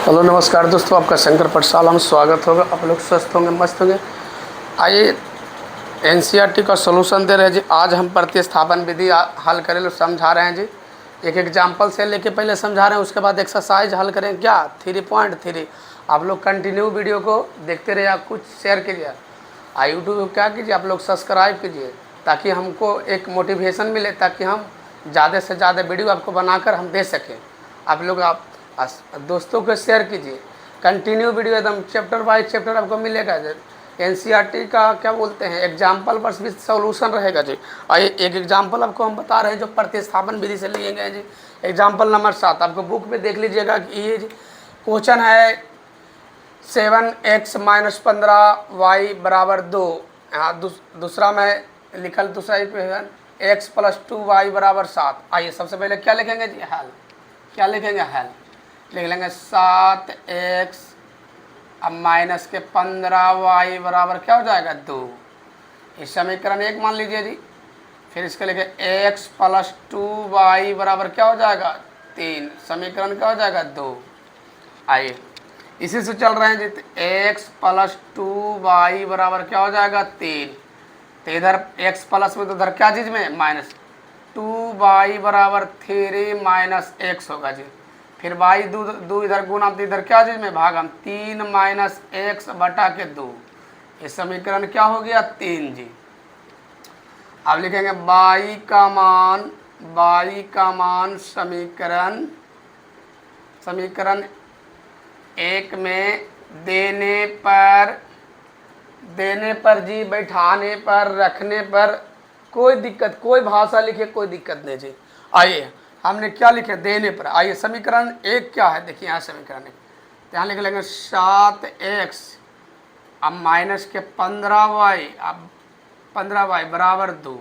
Hello नमस्कार दोस्तों, आपका शंकर पाठशाला में स्वागत होगा। आप लोग स्वस्थ होंगे, मस्त होंगे। आइए एनसीईआरटी का सॉल्यूशन दे रहे हैं जी। आज हम प्रतिस्थापन विधि हल करें समझा रहे हैं जी। एक एग्जाम्पल से लेके पहले समझा रहे हैं, उसके बाद एक्सरसाइज हल करें। क्या 3.3 आप लोग कंटिन्यू वीडियो को देखते रहिए, आप कुछ शेयर कीजिए, यूट्यूब को क्या कीजिए, आप लोग सब्सक्राइब कीजिए, ताकि हमको एक मोटिवेशन मिले, ताकि हम ज़्यादा से ज़्यादा वीडियो आपको बनाकर हम दे सकें। आप लोग दोस्तों को शेयर कीजिए। कंटिन्यू वीडियो एकदम चैप्टर बाय चैप्टर आपको मिलेगा। एनसीईआरटी का क्या बोलते हैं, एग्जाम्पल पर भी सॉल्यूशन रहेगा जी। और एक एग्जाम्पल आपको हम बता रहे हैं जो प्रतिस्थापन विधि से लिए गए जी। एग्जाम्पल नंबर 7 आपको बुक में देख लीजिएगा कि ये क्वेश्चन है 7x - 15y = 2। यहाँ दूसरा में लिखल दूसरा इक्वेशन x + 2y = 7। आइए सबसे पहले क्या लिखेंगे जी, हल। क्या लिखेंगे, हल लिख लेंगे 7x माइनस के 15y बराबर क्या हो जाएगा 2। इस समीकरण 1 मान लीजिए जी। फिर इसके लिखे x + 2y बराबर क्या हो जाएगा 3। समीकरण क्या हो जाएगा 2। आइए इसी से चल रहे हैं जी। x + 2y बराबर क्या हो जाएगा 3। तो इधर x प्लस में तो इधर क्या चीज़ में माइनस, 2y बराबर 3 - x होगा जी। फिर y दो इधर गुना, तो इधर क्या चीज़ में भाग, हम 3 - x बटा के 2। ये समीकरण क्या हो गया 3 जी। अब लिखेंगे y का मान समीकरण 1 में देने पर जी, बैठाने पर, रखने पर, कोई दिक्कत, कोई भाषा लिखे कोई दिक्कत नहीं जी। आइए हमने क्या लिखे देने पर। आइए समीकरण 1 क्या है, देखिए यहाँ समीकरण 1, यहाँ लिख लेंगे 7x अब माइनस के 15y, अब 15y बराबर 2।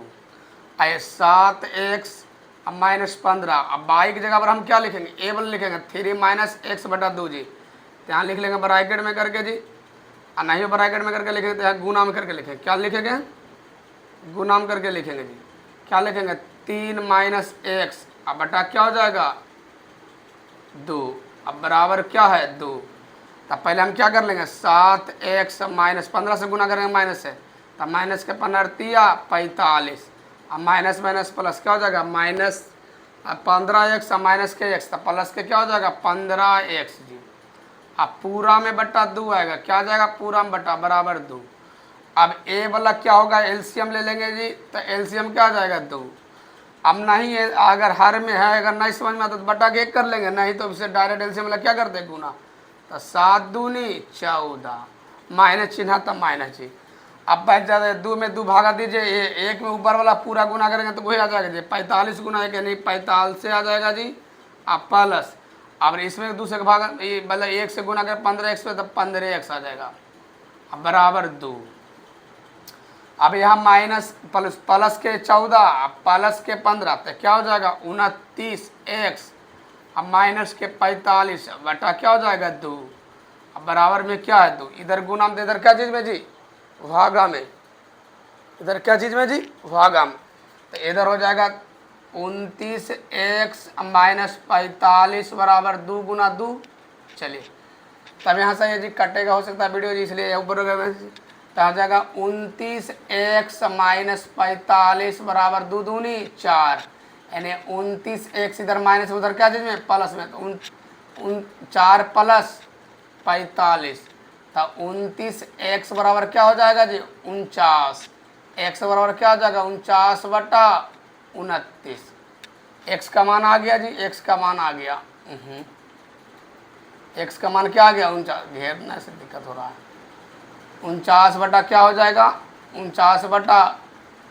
आइए 7x अब -15, अब y की जगह पर हम क्या लिखेंगे, a1 लिखेंगे 3 - x बटा 2 जी। तो यहाँ लिख लेंगे ब्रैकेट में करके जी, और नहीं ब्रैकेट में करके लिखेंगे तो यहाँ गुना में करके लिखेंगे। क्या लिखेंगे, गुना में करके लिखेंगे जी। क्या लिखेंगे 3 - x अब बटा क्या हो जाएगा 2। अब बराबर क्या है 2। तब पहले हम क्या कर लेंगे 7x -15 से गुना करेंगे माइनस से, तब माइनस के 15 45। अब माइनस माइनस प्लस क्या हो जाएगा माइनस 15x माइनस के x, तब प्लस के क्या हो जाएगा 15x जी। अब पूरा में बटा 2 आएगा, क्या आ जाएगा पूरा में बटा बराबर 2। अब a वाला क्या होगा, एलसीएम ले लेंगे जी। तो एलसीएम क्या आ जाएगा 2। अब नहीं है, अगर हर में है, अगर नहीं समझ में आता तो बटा के 1 कर लेंगे, नहीं तो इसे डायरेक्ट एलसीएम वाला क्या करते गुना। तो 7 दूनी 14, माइनस चिन्ह तब माइनस जी। अब बच जाता है 2 में 2 भागा दीजिए, 1 में ऊपर वाला पूरा गुना करेंगे तो वही आ जाएगा जी 45 गुना 1 यानी 45 से आ जाएगा जी। अब प्लस, अब इसमें दूसरे का भाग मतलब 1 से गुना कर 15x पे, तब 15x आ जाएगा। अब बराबर 2। अब यहाँ माइनस प्लस के 14 प्लस के 15, तो क्या हो जाएगा 29x। अब माइनस के 45 बटा क्या हो जाएगा 2। अब बराबर में क्या है 2, इधर गुना में, इधर क्या चीज़ में जी भागा में, इधर क्या चीज़ में जी भागा में। तो इधर हो जाएगा 29x -45 बराबर 2 गुना 2। चलिए तब यहाँ से ये जी कटेगा, हो सकता है वीडियो जी, इसलिए ऊपर हो गया। तो आ जाएगा 29x -45 बराबर 2 दूनी 4, यानी 29x इधर माइनस, उधर क्या चीज़ में प्लस में, तो 4 प्लस 45, तो 29x बराबर क्या हो जाएगा जी 49। x बराबर क्या हो जाएगा 49 बटा 29। x का मान आ गया जी, x का मान आ गया। x का मान क्या आ गया 49, घेरने से दिक्कत हो रहा है। 49 बटा क्या हो जाएगा 49 बटा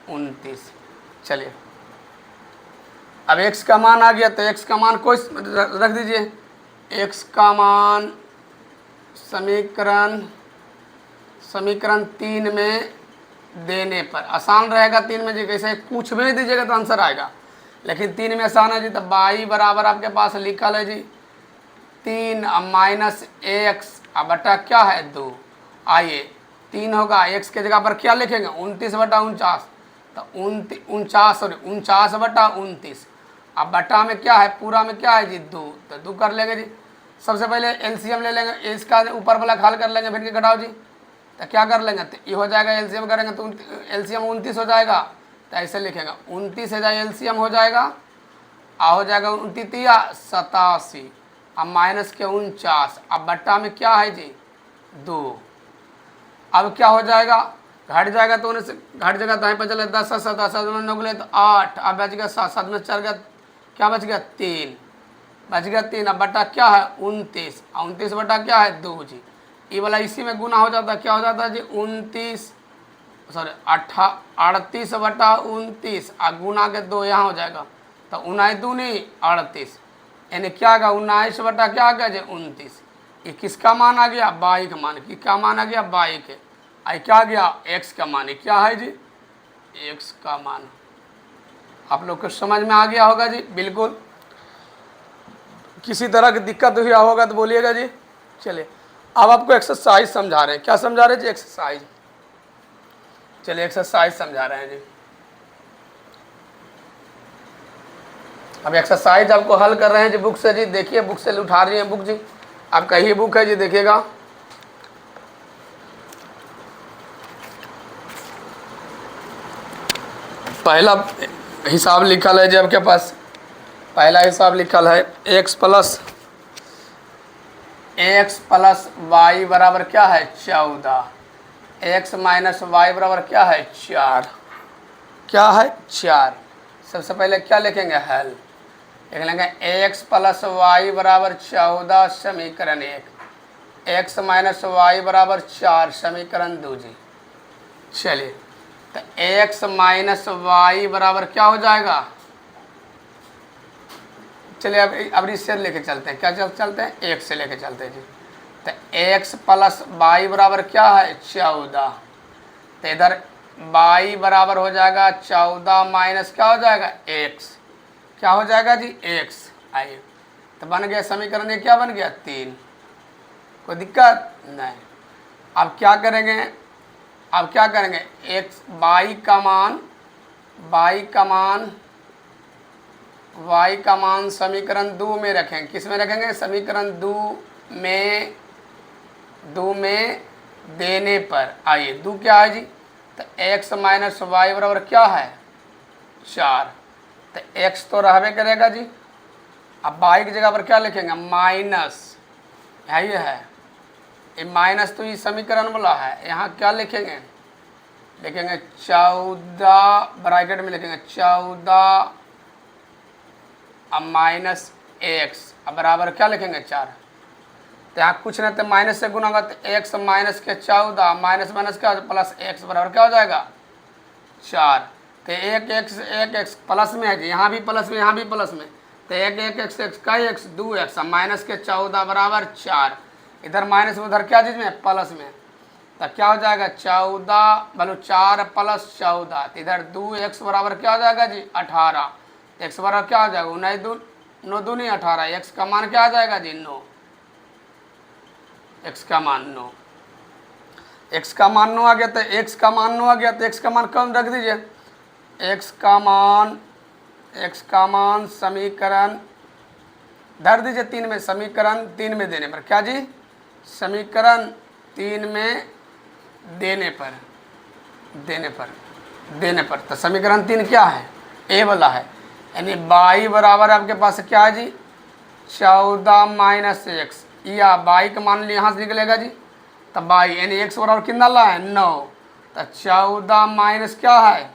29। चलिए अब x का मान आ गया, तो x का मान कोई रख दीजिए। x का मान समीकरण 3 में देने पर आसान रहेगा। 3 में जी कैसे कुछ भी दीजिएगा तो आंसर आएगा, लेकिन 3 में आसान है जी। तो y बराबर आपके पास लिखल है जी 3 - x अब बटा क्या है 2। आइए 3 होगा, x के जगह पर क्या लिखेंगे 29 बटा 49, तो 49 बटा 29। अब बटा में क्या है, पूरा में क्या है जी 2, तो 2 कर लेंगे जी। सबसे पहले एलसीएम ले लेंगे, इसका ऊपर वाला खाल कर लेंगे, फिर के घटाओ जी, तो क्या कर लेंगे, तो ये हो जाएगा, एलसीएम करेंगे तो एलसीएम 29 हो जाएगा, तो ऐसे लिखेंगे 29 है जाए एलसीएम हो जाएगा, हो जाएगा 29 87, अब माइनस के 49, अब बट्टा में क्या है जी 2, अब क्या हो जाएगा, घट जाएगा तो उन्हें घट जाएगा, दाएं पर चले 10 7 9 गुले तो 8, अब बच गया 7 7 में 4 गया, क्या बच गया 3, बच गया 3, अब बटा क्या है 29, 29 बटा क्या है 2 जी, ये वाला इसी में गुना हो जाता है, क्या हो जाता है जी 38 बटा 29, गुना के 2 यहाँ हो जाएगा, तो 19 दूनी 38, यानी क्या आएगा 19 बटा क्या आ गया जी 29, ये किसका मान आ गया, बाई का मान, कि क्या मान आ गया बाई के, आई क्या आ गया एक्स का मान, क्या है जी एक्स का मान। आप लोग को समझ में आ गया होगा जी, बिल्कुल। किसी तरह की दिक्कत हुआ होगा तो बोलिएगा जी। चलिए अब आपको एक्सरसाइज समझा रहे हैं, क्या समझा रहे हैं जी एक्सरसाइज, चलिए एक्सरसाइज समझा रहे हैं जी। अब एक्सरसाइज आपको हल कर रहे हैं जी बुक से जी, देखिए बुक से उठा रही हैं बुक जी, आपका ही बुक है जी, देखिएगा पहला हिसाब लिखल है जी आपके पास, पहला हिसाब लिखल है x प्लस वाई बराबर क्या है 14, x माइनस वाई बराबर क्या है 4, क्या है 4। सबसे पहले क्या लिखेंगे हल, लिख लेंगे x प्लस वाई बराबर 14 समीकरण 1, x माइनस वाई बराबर 4 समीकरण 2 जी। चलिए तो x माइनस वाई बराबर क्या हो जाएगा, चलिए अब इससे लेके चलते हैं, क्या चलते हैं एक से लेके चलते हैं जी, तो x प्लस वाई बराबर क्या है 14, तो इधर वाई बराबर हो जाएगा 14 माइनस क्या हो जाएगा x, क्या हो जाएगा जी x, आइए तो बन गया समीकरण ये क्या बन गया 3, कोई दिक्कत नहीं। अब क्या करेंगे, अब क्या करेंगे x वाई का मान समीकरण 2 में रखेंगे, किस में रखेंगे समीकरण 2 में देने पर, आइए 2 क्या है जी, तो x माइनस वाई बराबर क्या है 4, तो x तो रहबे करेगा जी, अब y की जगह पर क्या लिखेंगे माइनस, है ये है ये माइनस, तो ये समीकरण वाला है, यहाँ क्या लिखेंगे 14 ब्रैकेट में लिखेंगे 14 अब माइनस एक्स, अब बराबर क्या लिखेंगे 4, तो यहाँ कुछ नहीं तो माइनस से गुना होगा, तो x माइनस के 14 माइनस माइनस क्या प्लस x बराबर क्या हो जाएगा 4, तो एक एक्स प्लस में है जी, यहाँ भी प्लस में यहाँ भी प्लस में, तो एक एक्स का x 2x माइनस के 14 बराबर 4, इधर माइनस में उधर क्या चीज़ में प्लस में, तो क्या हो जाएगा 14 बोलो 4 प्लस 14, तो इधर 2x बराबर क्या हो जाएगा जी 18, x बराबर क्या हो जाएगा 9 दूनी 18, x का मान क्या आ जाएगा जी 9, x का मान 9, x का मान 9 आ गया, तो x का मान 9 आ गया, तो x का मान कम रख दीजिए, x का मान समीकरण धर दीजिए 3 में, समीकरण 3 में देने पर क्या जी, समीकरण 3 में देने पर तो समीकरण 3 क्या है ए वाला है, यानी बाई बराबर आपके पास क्या है जी 14 माइनस एक्स, या बाई का मान यहाँ से निकलेगा जी, तो बाई यानी एक्स बराबर कितना ला है 9, तो 14 माइनस क्या है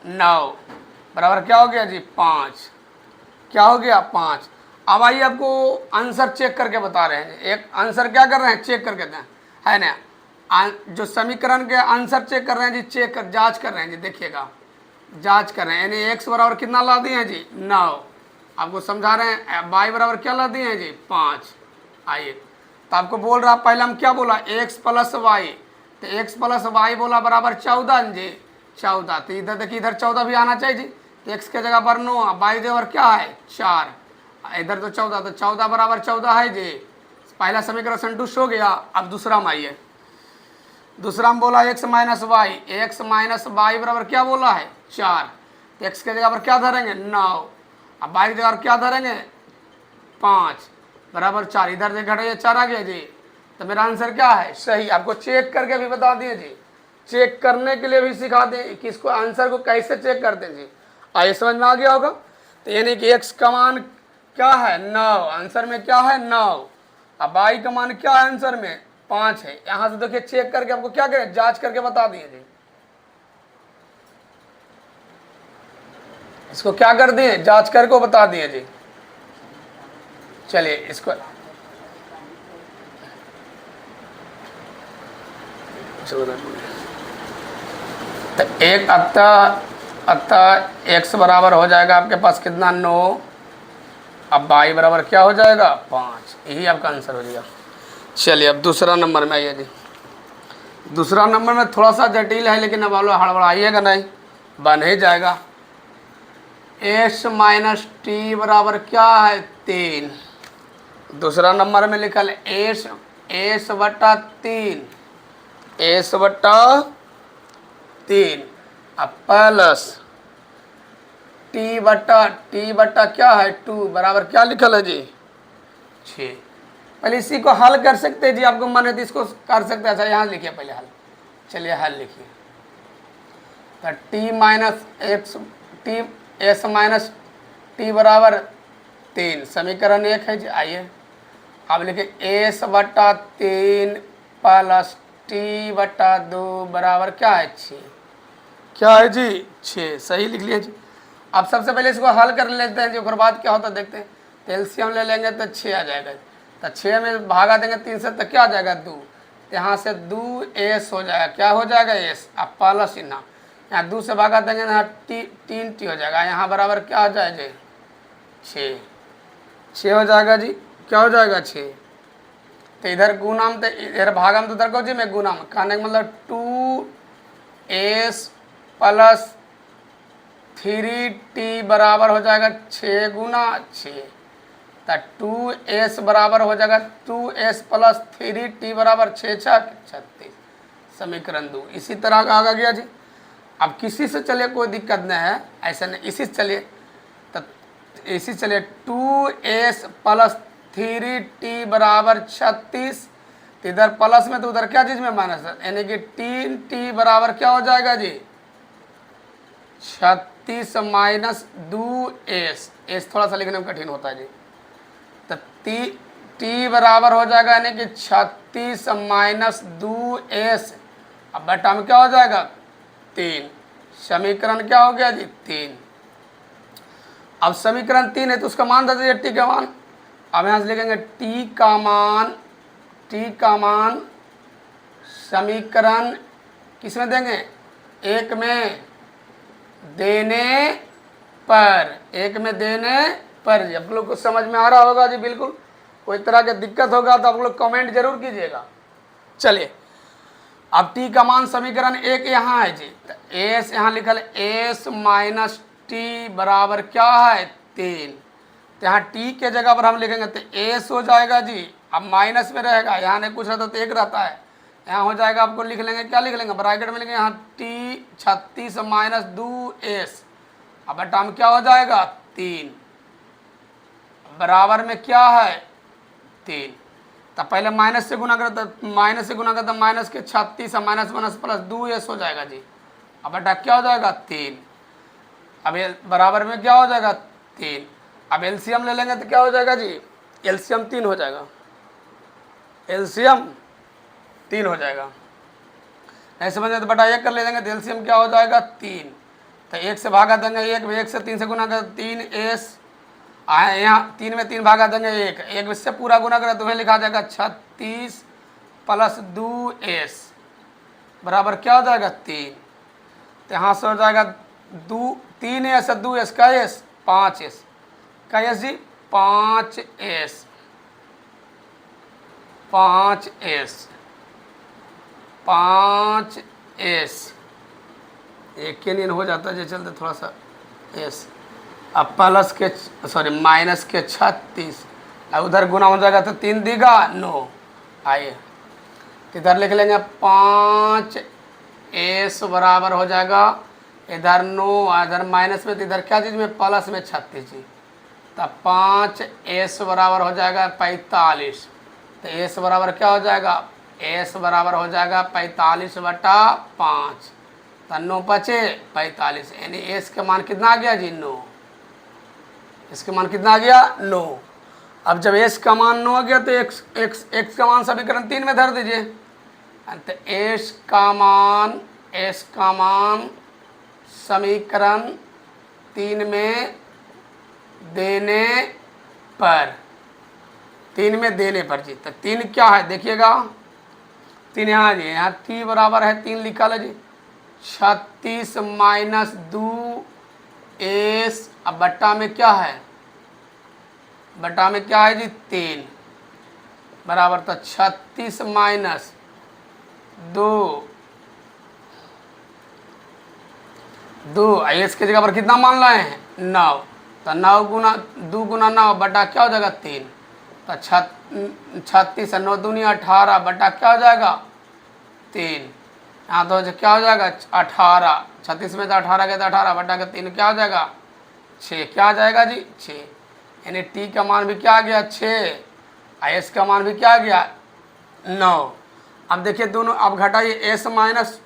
9 बराबर क्या हो गया जी 5, क्या हो गया 5। अब आइए आपको आंसर चेक करके बता रहे हैं, एक आंसर क्या कर रहे हैं चेक करके दें, है ना, जो समीकरण के आंसर चेक कर रहे हैं जी, जांच कर रहे हैं जी, देखिएगा जांच कर रहे हैं, यानी एक्स बराबर कितना ला दिए हैं जी 9, आपको समझा रहे हैं वाई बराबर क्या ला दिए हैं जी 5। आइए तो आपको बोल रहा पहले हम क्या बोला एक्स प्लस वाई, तो एक्स प्लस वाई बोला बराबर 14 जी 14, तो इधर देखिए इधर 14 भी आना चाहिए जी, तो एक्स के जगह पर 9, वाई जगह पर क्या है 4, इधर तो 14, तो 14 बराबर 14 है जी, पहला समीकरण संतुष्ट हो गया। अब दूसरा में आइए, दूसरा में बोला एक्स माइनस वाई बराबर क्या बोला है 4, तो एक्स के जगह पर क्या धरेंगे 9, अब वाई की जगह पर क्या धरेंगे 5, बराबर 4, इधर से घटाइए 4 आ गया जी। तो मेरा आंसर क्या है, सही। आपको चेक करके भी बता दिए जी, चेक करने के लिए भी सिखा दें कि इसको आंसर को कैसे चेक करते हैं जी। आइए समझ में आ गया होगा। तो यानी कि x का मान क्या है 9, आंसर में क्या है 9। अब y का मान क्या है आंसर में 5 है। यहाँ से देखिए चेक करके आपको क्या करें, जांच करके बता दिए जी। इसको क्या कर दिए, जांच करके बता दिए जी। चलिए इसको तो एक अतः x बराबर हो जाएगा आपके पास कितना 9। अब y बराबर क्या हो जाएगा 5, यही आपका आंसर हो जाएगा। चलिए अब दूसरा नंबर में आइए जी। दूसरा नंबर में थोड़ा सा जटिल है, लेकिन अब आप लोग हड़बड़ाइएगा नहीं, बन ही जाएगा। s माइनस टी बराबर क्या है 3। दूसरा नंबर में लिखा है s बटा 3, s बटा 3 अब प्लस टी बटा क्या है 2 बराबर क्या लिखल है जी 6। पहले इसी को हल कर सकते हैं जी, आपको मन है तो इसको कर सकते हैं। अच्छा यहाँ लिखिए पहले हल, चलिए हल लिखिए। तो T minus S minus T बराबर 3, समीकरण 1 है जी। आइए अब लिखिए एस बटा 3 प्लस टी बटा 2 बराबर क्या है 6। क्या है जी 6, सही लिख लिया जी। अब सबसे पहले इसको हल कर लेते हैं जी, उसके बाद क्या होता है देखते हैं। तो एलसीएम ले लेंगे तो 6 आ जाएगा। तो 6 में भागा देंगे 3 से तो क्या आ जाएगा 2। यहाँ से 2 एस हो जाएगा, क्या हो जाएगा एस। अब प्लस यहाँ 2 से भागा देंगे यहाँ 3 टी हो जाएगा। यहाँ बराबर क्या हो जाएगा 6 हो जाएगा जी। क्या हो जाएगा 6। तो इधर गुणाम तो इधर भागम तो इधर को जी मैं गुणाम कहने का मतलब 2s प्लस 3t बराबर हो जाएगा 6 गुना 6। तो 2s बराबर हो जाएगा 2s प्लस 3t बराबर 6 छक 36, समीकरण 2। इसी तरह का आगे गया जी। अब किसी से चलिए कोई दिक्कत नहीं है, ऐसा नहीं, इसी से चलिए। तो इसी चलिए 2s प्लस 3t बराबर 36। तो इधर प्लस में तो उधर क्या चीज में माइनस है, यानी कि 3t बराबर क्या हो जाएगा जी 36 माइनस 2s। एस थोड़ा सा लिखने में कठिन होता है जी। तो t बराबर हो जाएगा यानी कि 36 माइनस 2s। अब बटा में क्या हो जाएगा 3, समीकरण क्या हो गया जी 3। अब समीकरण 3 है तो उसका मान दे दीजिए टी का मान। अब यहाँ से लिखेंगे टी का मान समीकरण किस में देंगे, एक में देने पर, एक में देने पर। आप लोग को समझ में आ रहा होगा जी बिल्कुल। कोई तरह की दिक्कत होगा तो आप लोग कमेंट जरूर कीजिएगा। चलिए अब टी का मान समीकरण 1 यहाँ है जी। तो एस यहाँ लिखल एस माइनस टी बराबर क्या है 3। तो यहाँ टी के जगह पर हम लिखेंगे तो एस हो जाएगा जी। अब माइनस में रहेगा, यहाँ नहीं कुछ रहता तो 1 रहता है, यहाँ हो जाएगा। आपको लिख लेंगे, क्या लिख लेंगे ब्रैकेट में लिखेंगे यहाँ टी 36 माइनस 2s। अब बटा में क्या हो जाएगा 3 बराबर में क्या है 3। तो पहले माइनस से गुना करता, माइनस से गुना करता माइनस के 36 माइनस माइनस प्लस 2s हो जाएगा जी। अब बटा क्या हो जाएगा 3। अब ये बराबर में क्या हो जाएगा 3। अब एलसीएम ले लेंगे तो क्या हो जाएगा जी, एलसीएम 3 हो जाएगा, एलसीएम 3 हो जाएगा। नहीं समझ में तो बटा 1 कर ले देंगे तो एलसीएम क्या हो जाएगा 3। तो 1 से भागा देंगे 1 से 3 से गुना कर 3s आए, यहाँ 3 में 3 भागा देंगे 1 से पूरा गुना करें तो वह लिखा जाएगा 36 प्लस 2s बराबर क्या हो जाएगा 3। तो यहाँ से हो जाएगा 3s 2s का s 5s का s जी 5s 5s एक के नहीं हो जाता है, चलते थोड़ा सा s। अब प्लस के सॉरी माइनस के 36, अब उधर गुना हो जाएगा तो 3 दिगा 9। आइए इधर लिख लेंगे 5s बराबर हो जाएगा इधर 9, इधर माइनस में तो इधर क्या चीज़ में प्लस में 36 जी। तो 5s बराबर हो जाएगा 45। तो s बराबर क्या हो जाएगा, s बराबर हो जाएगा 45/5। तो 9 पचे 45, यानी s का मान कितना आ गया जी 9। इसका मान कितना आ गया 9। अब जब s का मान 9 आ गया तो x का मान समीकरण 3 में धर दीजिए। तो s का मान समीकरण 3 में देने पर, 3 में देने पर जी, तो 3 क्या है देखिएगा, 3 यहाँ जी, यहाँ t बराबर है 3 लिखा है जी, 36 माइनस 2s, अब बट्टा में क्या है, बटा में क्या है जी 3 बराबर, तो 36 माइनस 2 एस की जगह पर कितना मान लाए हैं 9। तो 9 गुना 2 गुना 9 बटा क्या हो जाएगा 3। तो 36 और 9 दूनी 18 बटा क्या हो जाएगा 3। यहाँ तो क्या हो जाएगा 18, 36 में तो 18 के तो 18 बटा के 3 क्या हो जाएगा 6, क्या आ जाएगा जी 6। यानी टी का मान भी क्या आ गया 6, एस का मान भी क्या आ गया 9। अब देखिए दोनों, अब घटाइए एस माइनस,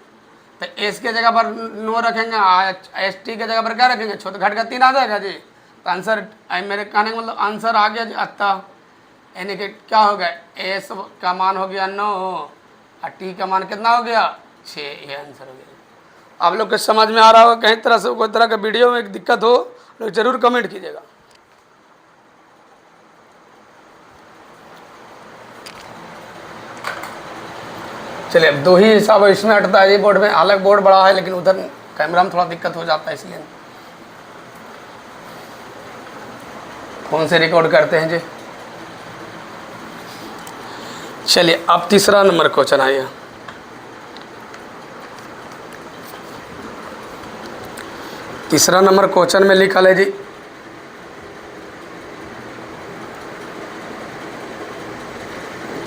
तो एस के जगह पर 9 रखेंगे, एस टी के जगह पर क्या रखेंगे, छोटे घट का 3 आ जाएगा जी। तो आंसर, मेरे कहने का मतलब आंसर आ गया जी अतः, यानी कि क्या हो गया एस का मान हो गया 9 और टी का मान कितना हो गया 6, ये आंसर हो गया। आप लोग के समझ में आ रहा होगा, कहीं तरह से कोई तरह का वीडियो में दिक्कत हो लोग जरूर कमेंट कीजिएगा। चलिए अब 2 ही हिसाब इसमें हटता है, ये बोर्ड में, हालांकि बोर्ड बड़ा है लेकिन उधर कैमरा में थोड़ा दिक्कत हो जाता है, इसलिए फोन से रिकॉर्ड करते हैं जी। चलिए अब तीसरा नंबर क्वेश्चन आइए। तीसरा नंबर क्वेश्चन में लिखा है जी,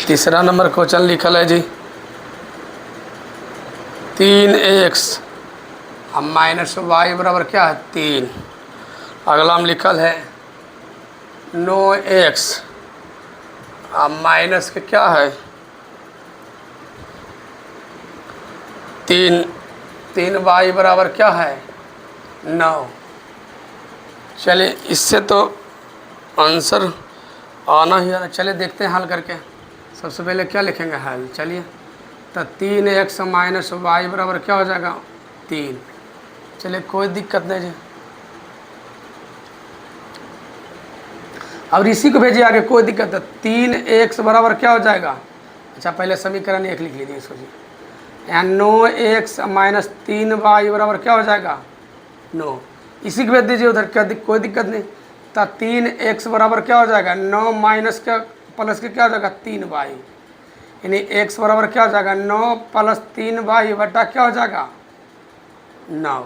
तीसरा नंबर क्वेश्चन लिखा है जी 3x अब माइनस वाई बराबर क्या है 3। अगला में लिखल है 9x अब माइनस के क्या है 3y बराबर क्या है 9। चलिए इससे तो आंसर आना ही आना। चलिए देखते हैं हल करके। सबसे पहले क्या लिखेंगे हल, चलिए तो 3x माइनस वाई बराबर क्या हो जाएगा 3। चलिए कोई दिक्कत नहीं जी। अब इसी को भेजिए आगे, कोई दिक्कत है। 3x बराबर क्या हो जाएगा, अच्छा पहले समीकरण 1 लिख लीजिए इसको जी। यहाँ 9x माइनस 3y बराबर क्या हो जाएगा 9। इसी को भेज दीजिए उधर, क्या कोई दिक्कत नहीं। तो 3x बराबर क्या हो जाएगा 9 माइनस का प्लस के क्या हो जाएगा 3y, यानी x बराबर क्या हो जाएगा 9 प्लस 3y बटा क्या हो जाएगा 9,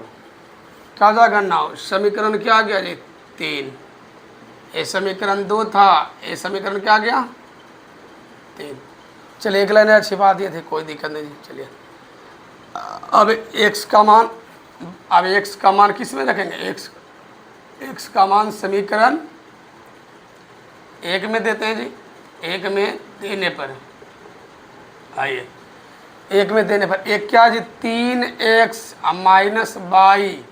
क्या हो जाएगा 9। समीकरण क्या आ गया जी 3। ये समीकरण 2 था, ये समीकरण क्या आ गया 3। चलिए एक लाइन छिपा दिए थे, कोई दिक्कत नहीं। चलिए अब x का मान, अब x का मान किस में रखेंगे, x का मान समीकरण 1 में देते हैं जी। 1 में देने पर, आइए 1 में देने पर एक क्या जी 3x माइनस वाई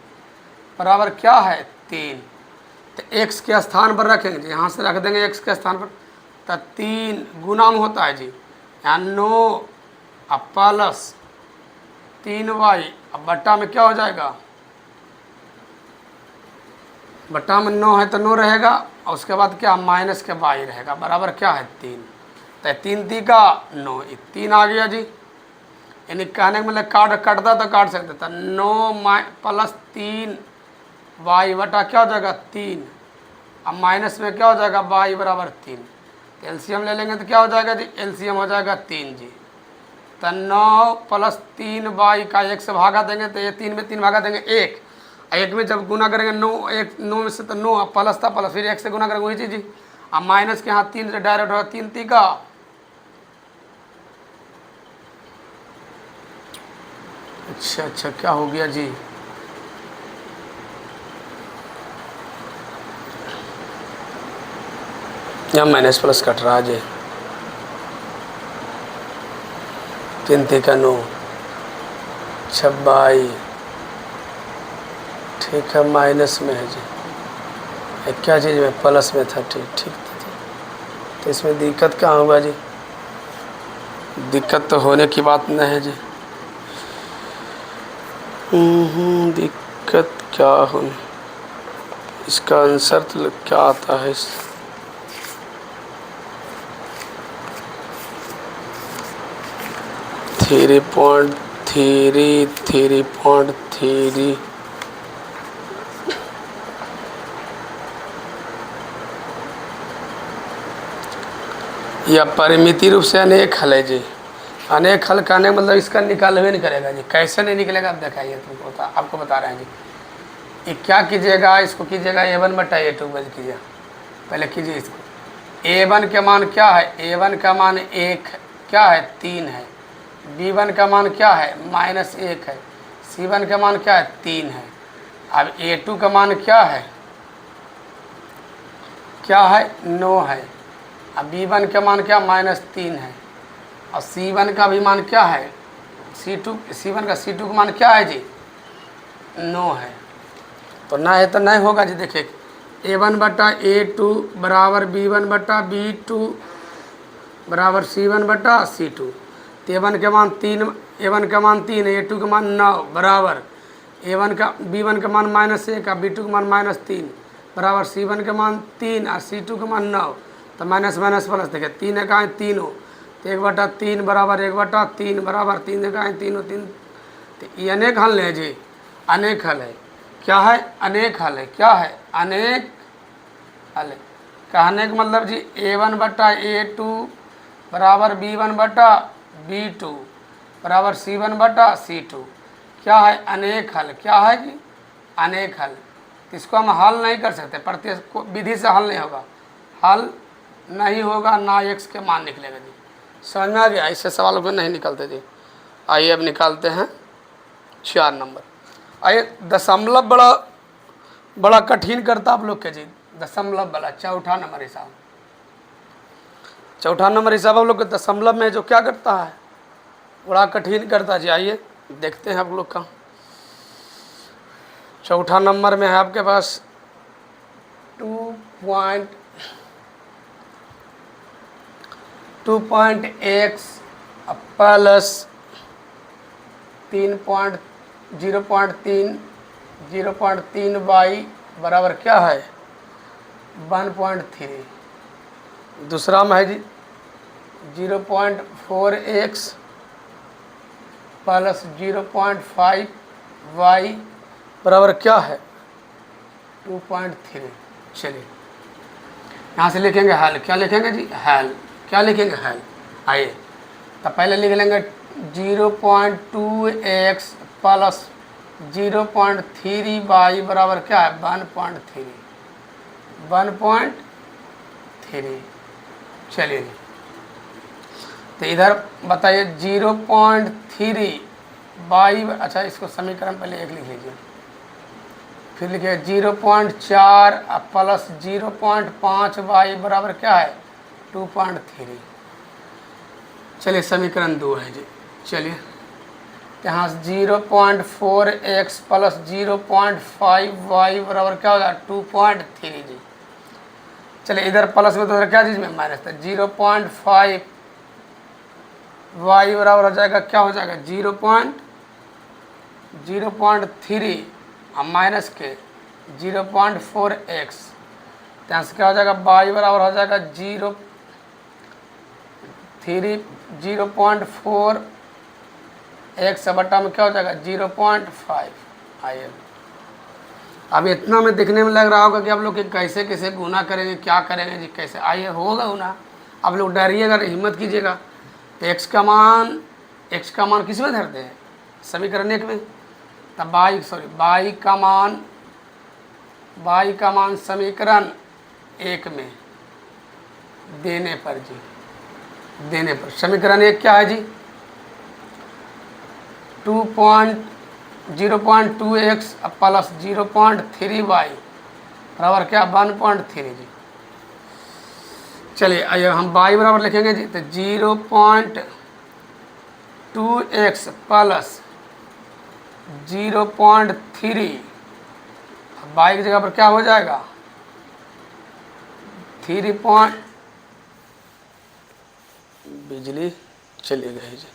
बराबर क्या है 3। तो x के स्थान पर रखेंगे जी, यहाँ से रख देंगे x के स्थान पर। तो 3 गुना में होता है जी, यहाँ 9 प्लस 3y अब बट्टा में क्या हो जाएगा, बट्टा में 9 है तो 9 रहेगा, और उसके बाद क्या माइनस के y रहेगा बराबर क्या है 3। तो 3 3 का 9, 3 आ गया जी। यानी कहने का मतलब काटता तो काट सकते था। 9 प्लस 3y बटा क्या हो जाएगा 3, अब माइनस में क्या हो जाएगा y बराबर 3। तो एलसीएम ले लेंगे तो क्या हो जाएगा जी, एलसीएम हो जाएगा 3 जी। तो 9 प्लस 3y का 1 से भागा देंगे तो ये 3 में 3 भागा देंगे 1, 1 में जब गुना करेंगे 9 में से तो 9 प्लस था, प्लस फिर 1 से गुना करेंगे वही चीज़ जी। अब माइनस के यहाँ 3 से डायरेक्ट होगा 3 3 का, अच्छा क्या हो गया जी, यहाँ माइनस प्लस कट रहा है जी, 3 3 का 9, 26, ठीक है माइनस में है जी, क्या चीज़ में प्लस में था, ठीक था। तो इसमें दिक्कत कहाँ होगा जी, दिक्कत तो होने की बात नहीं है जी। दिक्कत क्या हो, इसका आंसर तो क्या आता है, 3.3 या परिमिति रूप से अनेक हल है जी। अनेक हल करने का मतलब इसका निकालवे नहीं करेगा जी, कैसे नहीं निकलेगा आप दिखाइए, तुमको आपको बता रहे हैं जी। ये क्या कीजिएगा, इसको कीजिएगा A1 बटा A2 बज कीजिए, पहले कीजिए इसको। A1 का मान क्या है, A1 का मान 1 क्या है 3 है, B1 का मान क्या है -1 है, C1 का मान क्या है 3 है। अब A2 का मान क्या है 9 है। अब B1 का मान क्या -3 है, और C1 का भी मान क्या है C1 का C2 का मान क्या है जी 9 है। तो ना है तो नहीं होगा जी। देखिए A1 बटा A2 बराबर B1 बटा B2 बराबर C1 बटा C2। तो A1 का मान 3 A2 का मान 9 बराबर B1 का मान -1 और B2 का मान -3 बराबर C1 का मान 3 और C2 का मान 9। तो माइनस माइनस प्लस, देखिए 3 का है तीनों, तो 1/3 बराबर 1/3 बराबर 3 का है तीनों 3। तो ये अनेक हल है जी, अनेक हल है। क्या है अनेक हल है, क्या है अनेक हल है। कहने का मतलब जी A1 बटा A2 बराबर B1 बटा B2 बराबर C1 बटा C2 क्या है अनेक हल। क्या है जी अनेक हल। इसको हम हल नहीं कर सकते, प्रत्येक विधि से हल नहीं होगा, हल नहीं होगा ना x के मान निकलेगा जी। समझ में आ गया, ऐसे सवालों को नहीं निकलते जी। आइए अब निकालते हैं 4 नंबर। आइए दशमलव बड़ा कठिन करता आप लोग के जी, दशमलव वाला चौथा नंबर हिसाब। चौथा नंबर हिसाब आप लोग के दशमलव में जो क्या करता है बड़ा कठिन करता जी। आइए देखते हैं आप लोग का। चौथा नंबर में है आपके पास 2.x प्लस 0.3 y बराबर क्या है 1.3। दूसरा में है जी 0.4x प्लस 0.5 y बराबर क्या है 2.3। चलिए यहाँ से लिखेंगे हल। क्या लिखेंगे जी हल, क्या लिखेंगे हल। आइए तो पहले लिख लेंगे 0.2x प्लस 0.3 y बराबर क्या है 1.3। चलिए तो इधर बताइए 0.3 y, अच्छा इसको समीकरण पहले एक लिख लीजिए, फिर लिखिए 0.4 प्लस 0.5 y बराबर क्या है 2.3। चलिए समीकरण 2 है जी। चलिए यहाँ 0.4x प्लस 0.5 y बराबर क्या होगा 2.3 जी। चलिए इधर प्लस में तो इधर क्या चीज़ में माइनस था, 0.5 y बराबर हो जाएगा क्या हो जाएगा 0.3 और माइनस के 0.4x। यहाँ से क्या हो जाएगा y बराबर हो जाएगा 0.4 x बटा में क्या हो जाएगा 0.5। आइए अब इतना में दिखने में लग रहा होगा कि आप लोग कैसे कैसे गुना करेंगे, क्या करेंगे जी कैसे। आइए होगा गुना, आप लोग डरिएगा, हिम्मत कीजिएगा। x का मान किस में धरते हैं समीकरण 1 में, तब y का मान समीकरण 1 में देने पर जी, देने पर समीकरण 1 क्या है जी 0.2x प्लस 0.3 y बराबर क्या 1.3 जी। चलिए आइए हम y बराबर लिखेंगे जी, तो 0.2x प्लस 0.3, y की जगह पर क्या हो जाएगा 3 बिजली चली गई जी।